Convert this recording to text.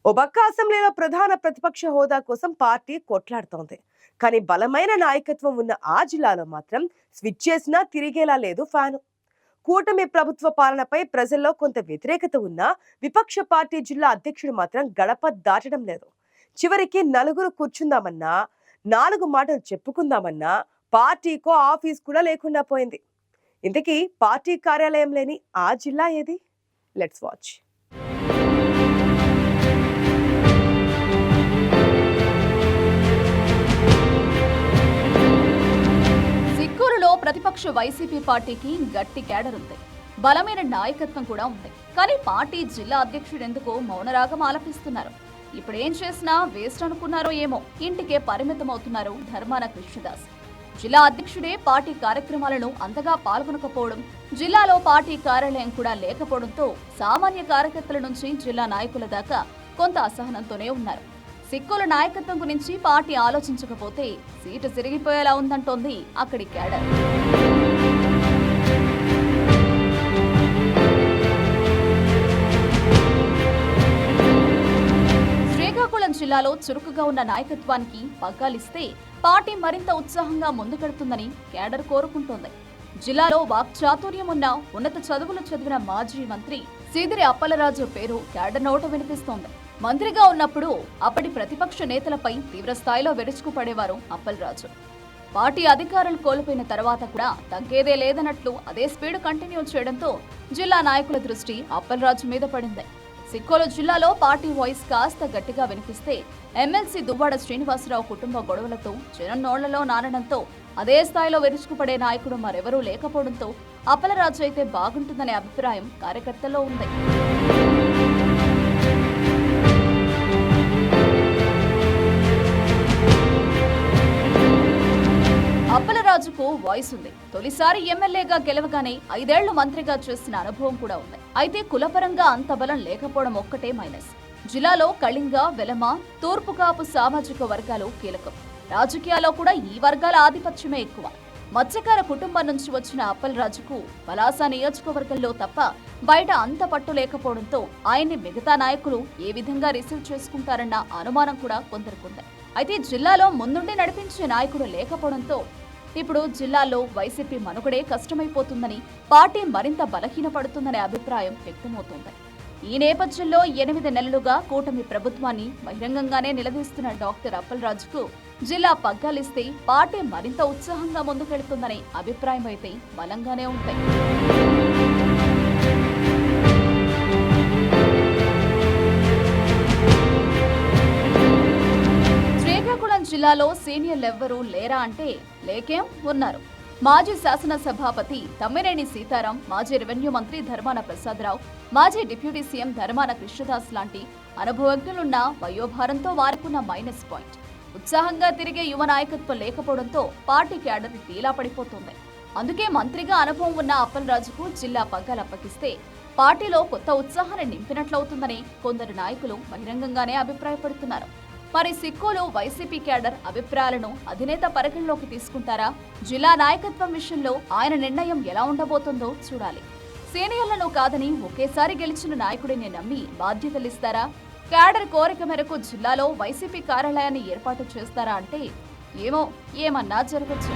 ఓ పక్క అసెంబ్లీలో ప్రధాన ప్రతిపక్ష హోదా కోసం పార్టీ కొట్లాడుతోంది. కానీ బలమైన నాయకత్వం ఉన్న ఆ జిల్లాలో మాత్రం స్విచ్ చేసినా తిరిగేలా లేదు ఫ్యాను. కూటమి ప్రభుత్వ పాలనపై ప్రజల్లో కొంత వ్యతిరేకత ఉన్నా విపక్ష పార్టీ జిల్లా అధ్యక్షుడు మాత్రం గడప దాటడం లేదు. చివరికి నలుగురు కూర్చుందామన్నా, నాలుగు మాటలు చెప్పుకుందామన్నా పార్టీకో ఆఫీస్ కూడా లేకుండా పోయింది. ఇంతకీ పార్టీ కార్యాలయం లేని ఆ జిల్లా ఏది? Let's watch. సిక్కూరులో ప్రతిపక్ష వైసీపీ పార్టీకి గట్టి కేడర్ ఉంది, బలమైన నాయకత్వం కూడా ఉంది. కానీ పార్టీ జిల్లా అధ్యక్షుడు ఎందుకో మౌనరాగం ఆలపిస్తున్నారు. ఇప్పుడేం చేసినా వేస్ట్ అనుకున్నారో ఏమో, ఇంటికే పరిమితమవుతున్నారు ధర్మాన కృష్ణదాస్. జిల్లా అధ్యక్షుడే పార్టీ కార్యక్రమాలను అంతగా పాల్గొనకపోవడం, జిల్లాలో పార్టీ కార్యాలయం కూడా లేకపోవడంతో సామాన్య కార్యకర్తల నుంచి జిల్లా నాయకుల దాకా కొంత అసహనంతోనే ఉన్నారు. సిక్కుల నాయకత్వం గురించి పార్టీ ఆలోచించకపోతే సీటు సిరిగిపోయేలా ఉందంటోంది అక్కడి క్యాడర్. శ్రీకాకుళం జిల్లాలో చురుకుగా ఉన్న నాయకత్వానికి పగ్గాలిస్తే పార్టీ మరింత ఉత్సాహంగా ముందుకెడుతుందని క్యాడర్ కోరుకుంటోంది. జిల్లాలో వాక్చాతుర్యం ఉన్న ఉన్నత చదువులు చదివిన మాజీ మంత్రి సీదిరి అప్పలరాజు పేరు క్యాడర్ నోట వినిపిస్తోంది. మంత్రిగా ఉన్నప్పుడు అప్పటి ప్రతిపక్ష నేతలపై తీవ్రస్థాయిలో విరుచుకుపడేవారు అప్పలరాజు. పార్టీ అధికారులు కోల్పోయిన తర్వాత కూడా తగ్గేదే లేదన్నట్లు అదే స్పీడ్ కంటిన్యూ చేయడంతో జిల్లా నాయకుల దృష్టి అప్పలరాజు మీద పడింది. సిక్కోలు జిల్లాలో పార్టీ వాయిస్ కాస్త గట్టిగా వినిపిస్తే ఎమ్మెల్సీ దువ్వాడ శ్రీనివాసరావు కుటుంబ గొడవలతో జనం నోళ్లలో నానడంతో అదే స్థాయిలో విరుచుకుపడే నాయకుడు మరెవరూ లేకపోవడంతో అప్పలరాజు అయితే బాగుంటుందనే అభిప్రాయం కార్యకర్తల్లో ఉంది. అప్పలరాజుకు వాయిస్ ఉంది. తొలిసారి ఎమ్మెల్యేగా గెలవగానే 5 ఏళ్లు మంత్రిగా చేసిన అనుభవం కూడా ఉంది. అయితే కులపరంగా అంత బలం లేకపోవడం ఒక్కటే మైనస్. జిల్లాలో కళింగ, వెలమ, తూర్పు కాపు సామాజిక వర్గాలు కీలకం. రాజకీయాల్లో కూడా ఈ వర్గాల ఆధిపత్యమే ఎక్కువ. మత్స్యకార కుటుంబం నుంచి వచ్చిన అప్పలరాజుకు పలాస నియోజకవర్గంలో తప్ప బయట అంత పట్టు లేకపోవడంతో ఆయన్ని మిగతా నాయకులు ఏ విధంగా రిసీవ్ చేసుకుంటారన్న అనుమానం కూడా కొందరుకుంది. అయితే జిల్లాలో ముందుండి నడిపించే నాయకుడు లేకపోవడంతో ఇప్పుడు జిల్లాలో వైసీపీ మనుగడే కష్టమైపోతుందని, పార్టీ మరింత బలహీనపడుతుందనే అభిప్రాయం వ్యక్తమవుతోంది. ఈ నేపథ్యంలో 8 నెలలుగా కూటమి ప్రభుత్వాన్ని బహిరంగంగానే నిలదీస్తున్న డాక్టర్ అప్పలరాజుకు జిల్లా పగ్గాలిస్తే పార్టీ మరింత ఉత్సాహంగా ముందుకెళ్తుందనే అభిప్రాయం అయితే బలంగానే ఉంటాయి. శ్రీకాకుళం జిల్లాలో సీనియర్లెవ్వరూ లేరా అంటే లేకేం, ఉన్నారు. మాజీ శాసనసభాపతి తమ్మినేని సీతారాం, మాజీ రెవెన్యూ మంత్రి ధర్మాన ప్రసాదరావు, మాజీ డిప్యూటీ సీఎం ధర్మాన కృష్ణదాస్ లాంటి అనుభవజ్ఞులున్న వయోభారంతో వారుకున్న మైనస్ పాయింట్. ఉత్సాహంగా తిరిగే యువ నాయకత్వం లేకపోవడంతో పార్టీ క్యాడర్ టీలా పడిపోతుంది. అందుకే మంత్రిగా అనుభవం ఉన్న అప్పలరాజుకు జిల్లా పగ్గాలు అప్పగిస్తే పార్టీలో కొత్త ఉత్సాహాన్ని నింపినట్లవుతుందని కొందరు నాయకులు బహిరంగంగానే అభిప్రాయపడుతున్నారు. మరి సిక్కోలు వైసీపీ క్యాడర్ అభిప్రాయాలను అధినేత పరిగణలోకి తీసుకుంటారా? జిల్లా నాయకత్వం విషయంలో ఆయన నిర్ణయం ఎలా ఉండబోతుందో చూడాలి. సీనియర్లను కాదని ఒకేసారి గెలిచిన నాయకుడిని నమ్మి బాధ్యతలిస్తారా? క్యాడర్ కోరిక మేరకు జిల్లాలో వైసీపీ కార్యాలయాన్ని ఏర్పాటు చేస్తారా అంటే ఏమో, ఏమన్నా జరగచ్చు.